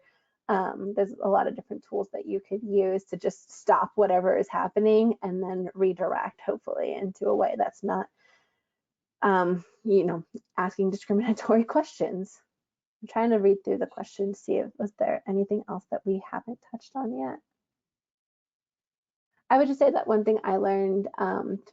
There's a lot of different tools that you could use to just stop whatever is happening and then redirect, hopefully, into a way that's not you know, asking discriminatory questions. I'm trying to read through the questions, see if was there anything else that we haven't touched on yet. I would just say that one thing I learned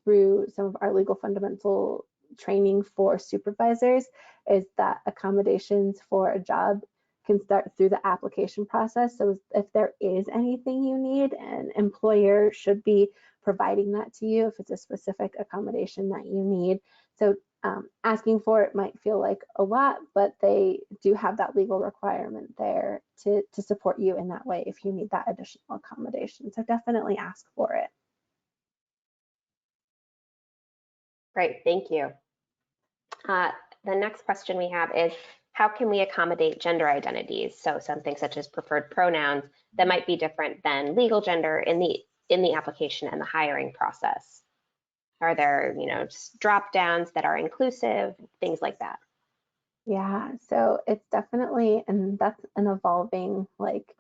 through some of our legal fundamental training for supervisors is that accommodations for a job can start through the application process. So if there is anything you need, an employer should be providing that to you if it's a specific accommodation that you need. So asking for it might feel like a lot, but they do have that legal requirement there to support you in that way if you need that additional accommodation. So definitely ask for it. Great, thank you. The next question we have is, how can we accommodate gender identities? So something such as preferred pronouns that might be different than legal gender in the application and the hiring process. Are there, you know, drop downs that are inclusive, things like that? Yeah, so it's definitely, and that's an evolving like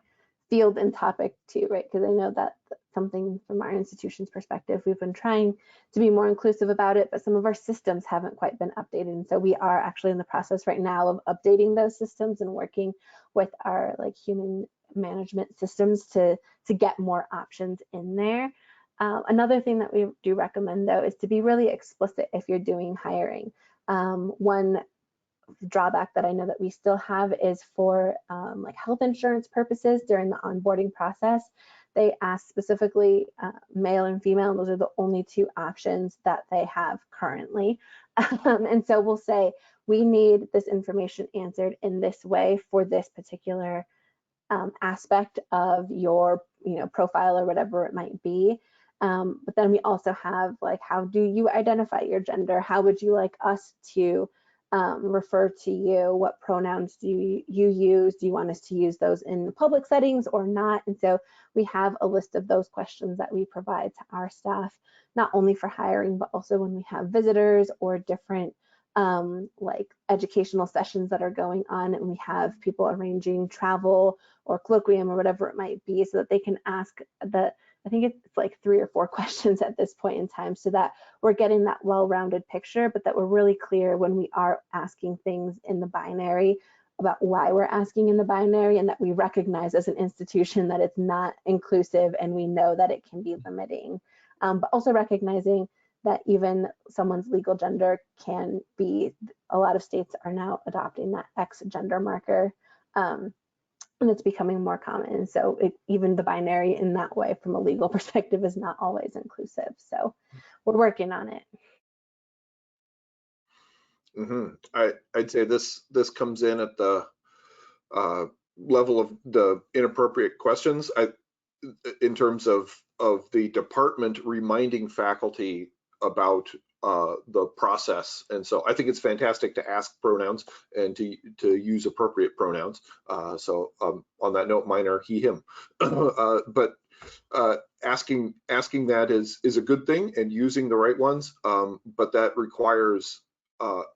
field and topic too, right? Because I know that's something from our institution's perspective, we've been trying to be more inclusive about it, but some of our systems haven't quite been updated. And so we are actually in the process right now of updating those systems and working with our like human management systems to get more options in there. Another thing that we do recommend though is to be really explicit if you're doing hiring. One drawback that I know that we still have is for like health insurance purposes during the onboarding process. They ask specifically male and female, and those are the only two options that they have currently. And so we'll say, we need this information answered in this way for this particular aspect of your profile or whatever it might be. But then we also have like, how do you identify your gender? How would you like us to refer to you? What pronouns do you use? Do you want us to use those in public settings or not? And so we have a list of those questions that we provide to our staff, not only for hiring, but also when we have visitors or different like educational sessions that are going on, and we have people arranging travel or colloquium or whatever it might be, so that they can ask I think it's like 3 or 4 questions at this point in time, so that we're getting that well-rounded picture, but that we're really clear when we are asking things in the binary about why we're asking in the binary, and that we recognize as an institution that it's not inclusive and we know that it can be limiting. But also recognizing that even someone's legal gender can be, a lot of states are now adopting that X gender marker. And it's becoming more common. And so even the binary in that way from a legal perspective is not always inclusive. So we're working on it. I'd say this comes in at the level of the inappropriate questions. In terms of the department reminding faculty about the process. And so I think it's fantastic to ask pronouns and to use appropriate pronouns. So on that note, mine are he, him. But asking that is a good thing, and using the right ones, but that requires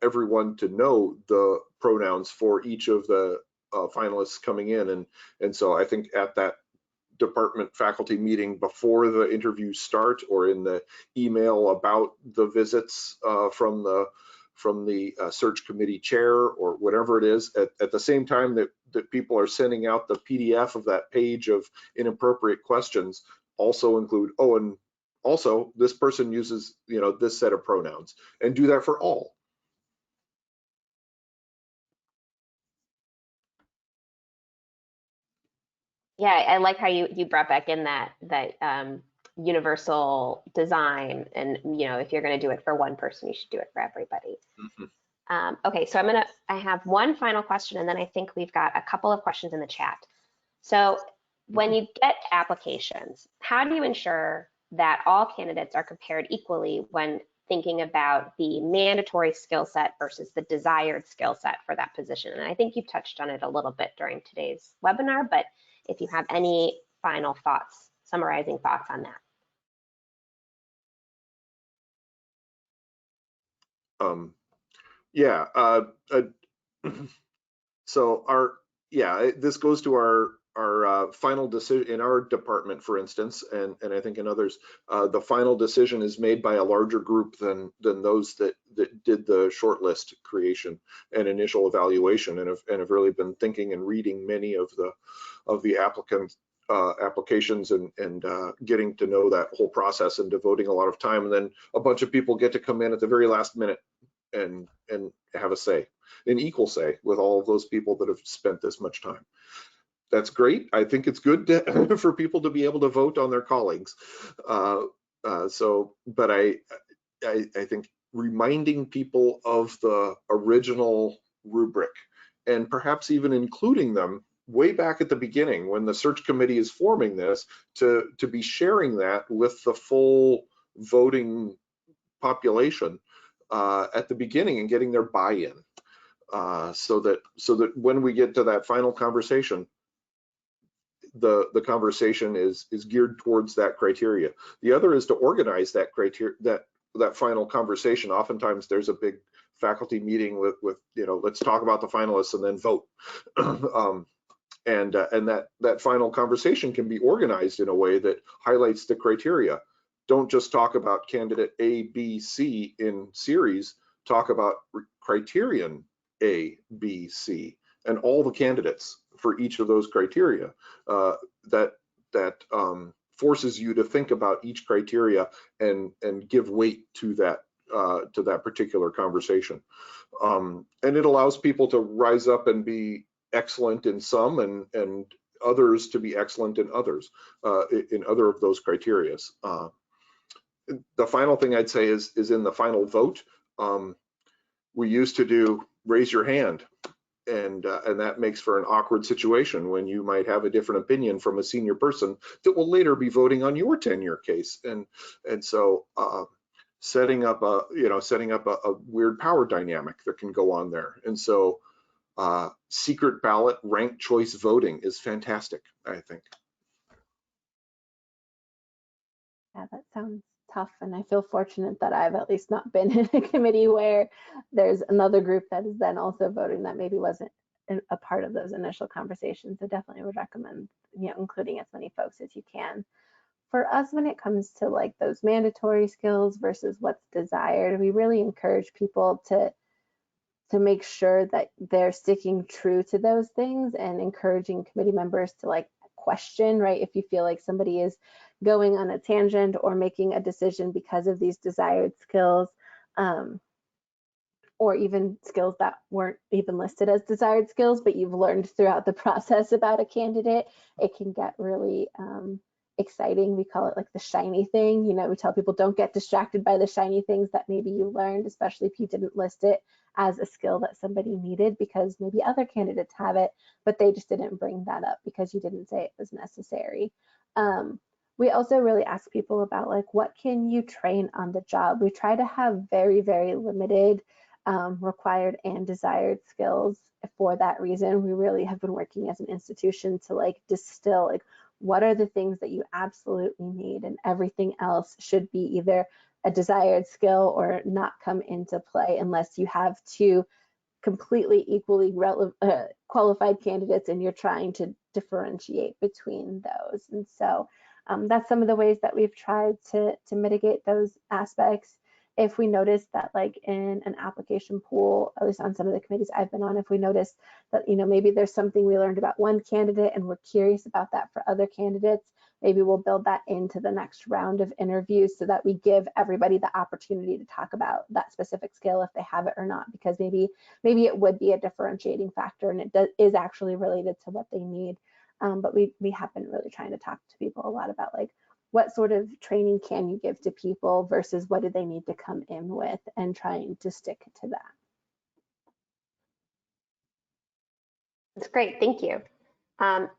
everyone to know the pronouns for each of the finalists coming in. And so I think at that department faculty meeting before the interviews start, or in the email about the visits from the search committee chair, or whatever it is, at the same time that people are sending out the PDF of that page of inappropriate questions, also include, oh, and also this person uses, you know, this set of pronouns, and do that for all. Yeah, I like how you brought back in that universal design, and if you're going to do it for one person, you should do it for everybody. Mm-hmm. Okay, so I have one final question, and then I think we've got a couple of questions in the chat. So when you get applications, how do you ensure that all candidates are compared equally when thinking about the mandatory skill set versus the desired skill set for that position? And I think you've touched on it a little bit during today's webinar, but if you have any final thoughts, summarizing thoughts on that. Yeah. So this goes to our final decision in our department, for instance, and I think in others, the final decision is made by a larger group than those that did the shortlist creation and initial evaluation, and have really been thinking and reading many of the applicants applications, and getting to know that whole process, and devoting a lot of time. And then a bunch of people get to come in at the very last minute and have a say, an equal say with all of those people that have spent this much time. That's great. I think it's good for people to be able to vote on their colleagues. But I think reminding people of the original rubric, and perhaps even including them way back at the beginning when the search committee is forming this, to be sharing that with the full voting population at the beginning, and getting their buy-in, so that when we get to that final conversation, the conversation is geared towards that criteria. The other is to organize that criteria, that final conversation. Oftentimes there's a big faculty meeting with let's talk about the finalists and then vote. And that final conversation can be organized in a way that highlights the criteria. Don't just talk about candidate A, B, C in series. Talk about criterion A, B, C, and all the candidates for each of those criteria. That forces you to think about each criteria and give weight to that particular conversation. And it allows people to rise up and be excellent in some, and others to be excellent in others, in other of those criteria. The final thing I'd say is in the final vote, we used to do raise your hand, and that makes for an awkward situation when you might have a different opinion from a senior person that will later be voting on your tenure case, and so setting up a weird power dynamic that can go on there. And so secret ballot ranked choice voting is fantastic, I think. Yeah, that sounds tough, and I feel fortunate that I've at least not been in a committee where there's another group that is then also voting that maybe wasn't a part of those initial conversations. So definitely would recommend including as many folks as you can. For us, when it comes to like those mandatory skills versus what's desired, we really encourage people to make sure that they're sticking true to those things, and encouraging committee members to like question, right? If you feel like somebody is going on a tangent or making a decision because of these desired skills, or even skills that weren't even listed as desired skills, but you've learned throughout the process about a candidate, it can get really exciting. We call it like the shiny thing. We tell people don't get distracted by the shiny things that maybe you learned, especially if you didn't list it as a skill that somebody needed, because maybe other candidates have it, but they just didn't bring that up because you didn't say it was necessary. We also really ask people about like, what can you train on the job? We try to have very, very limited required and desired skills for that reason. We really have been working as an institution to like distill like, what are the things that you absolutely need, and everything else should be either a desired skill or not come into play unless you have two completely equally qualified candidates and you're trying to differentiate between those. And so that's some of the ways that we've tried to mitigate those aspects. If we notice that like in an application pool, at least on some of the committees I've been on, if we notice that, you know, maybe there's something we learned about one candidate and we're curious about that for other candidates, maybe we'll build that into the next round of interviews so that we give everybody the opportunity to talk about that specific skill if they have it or not, because maybe it would be a differentiating factor and it is actually related to what they need. But we have been really trying to talk to people a lot about like, what sort of training can you give to people versus what do they need to come in with, and trying to stick to that. That's great, thank you.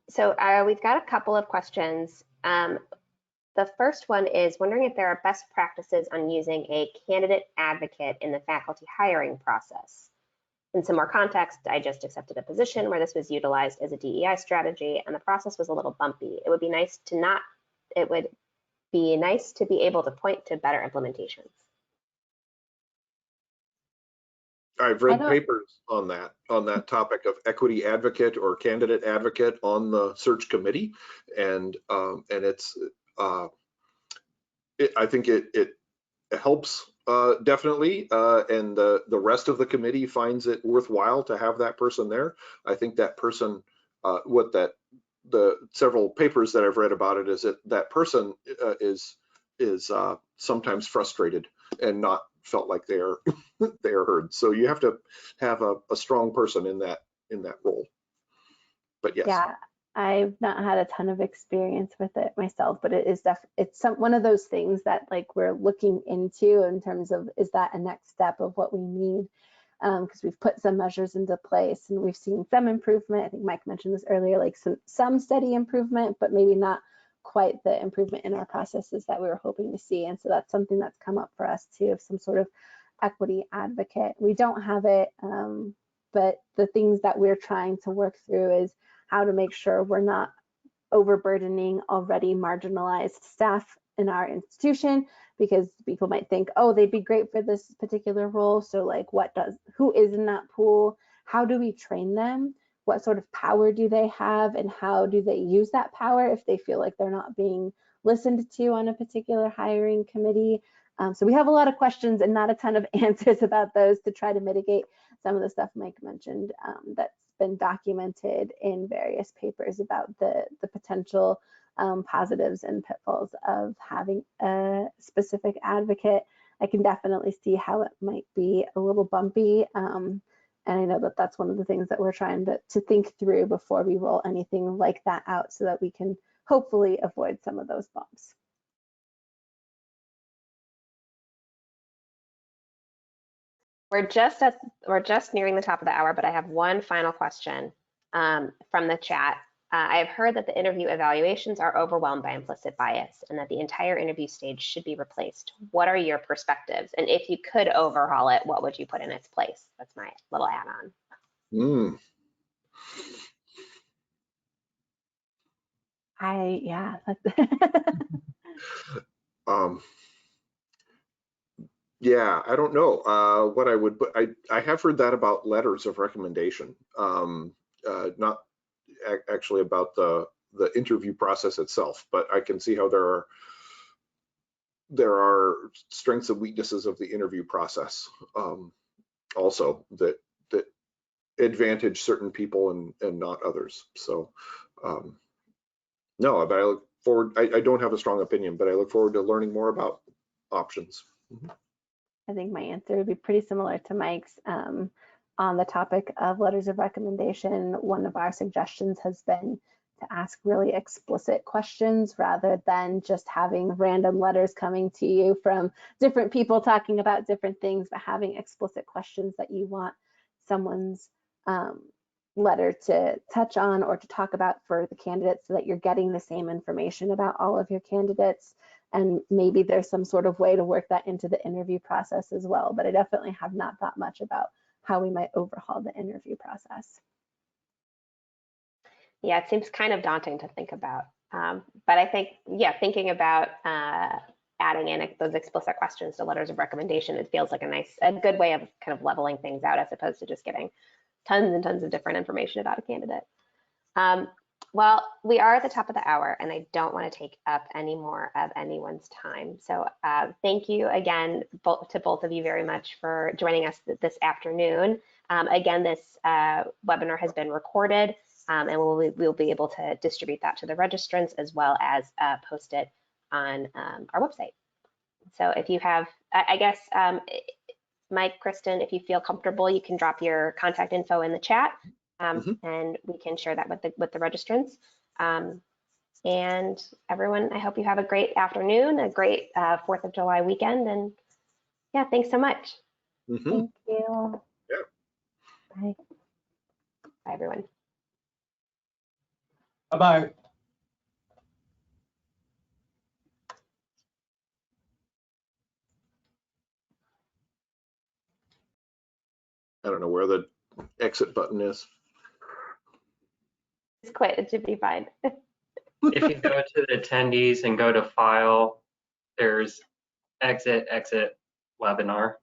So we've got a couple of questions. The first one is wondering if there are best practices on using a candidate advocate in the faculty hiring process. In some more context, I just accepted a position where this was utilized as a DEI strategy and the process was a little bumpy. It would be nice to be able to point to better implementations. I've read papers on that topic of equity advocate or candidate advocate on the search committee, and it's I think it helps definitely, and the rest of the committee finds it worthwhile to have that person there. I think that person, the several papers that I've read about it is that person is sometimes frustrated and not felt like they are heard. So you have to have a strong person in that role. But yes. Yeah, I've not had a ton of experience with it myself, but it is it's one of those things that like we're looking into in terms of, is that a next step of what we need? Because we've put some measures into place and we've seen some improvement. I think Mike mentioned this earlier, like some steady improvement, but maybe not quite the improvement in our processes that we were hoping to see. And so that's something that's come up for us too, of some sort of equity advocate. We don't have it, but the things that we're trying to work through is how to make sure we're not overburdening already marginalized staff in our institution, because people might think, oh, they'd be great for this particular role. So like, who is in that pool? How do we train them? What sort of power do they have, and how do they use that power if they feel like they're not being listened to on a particular hiring committee? So we have a lot of questions and not a ton of answers about those to try to mitigate some of the stuff Mike mentioned that's been documented in various papers about the potential positives and pitfalls of having a specific advocate. I can definitely see how it might be a little bumpy. And I know that that's one of the things that we're trying to think through before we roll anything like that out, so that we can hopefully avoid some of those bumps. We're just nearing the top of the hour, but I have one final question from the chat. I have heard that the interview evaluations are overwhelmed by implicit bias and that the entire interview stage should be replaced. What are your perspectives? And if you could overhaul it, what would you put in its place? That's my little add-on. Yeah. Yeah, I don't know what I would, but I have heard that about letters of recommendation, not actually about the interview process itself, but I can see how there are strengths and weaknesses of the interview process also that advantage certain people and not others. So no, but I look forward, I don't have a strong opinion, but I look forward to learning more about options. I think my answer would be pretty similar to Mike's. On the topic of letters of recommendation, one of our suggestions has been to ask really explicit questions rather than just having random letters coming to you from different people talking about different things, but having explicit questions that you want someone's letter to touch on or to talk about for the candidates so that you're getting the same information about all of your candidates. And maybe there's some sort of way to work that into the interview process as well. But I definitely have not thought much about how we might overhaul the interview process. Yeah, it seems kind of daunting to think about. But I think, yeah, thinking about adding in those explicit questions to letters of recommendation, it feels like a good way of kind of leveling things out as opposed to just giving tons and tons of different information about a candidate. Well, we are at the top of the hour and I don't want to take up any more of anyone's time. So thank you again to both of you very much for joining us this afternoon. Again, this webinar has been recorded and we'll be able to distribute that to the registrants as well as post it on our website. So if you have, I guess, Mike, Kristen, if you feel comfortable, you can drop your contact info in the chat and we can share that with the registrants. And everyone, I hope you have a great afternoon, a great 4th of July weekend. And yeah, thanks so much. Thank you. Yeah. Bye. Bye, everyone. Bye-bye. I don't know where the exit button is. Just quit, it should be fine. If you go to the attendees and go to file, there's exit webinar.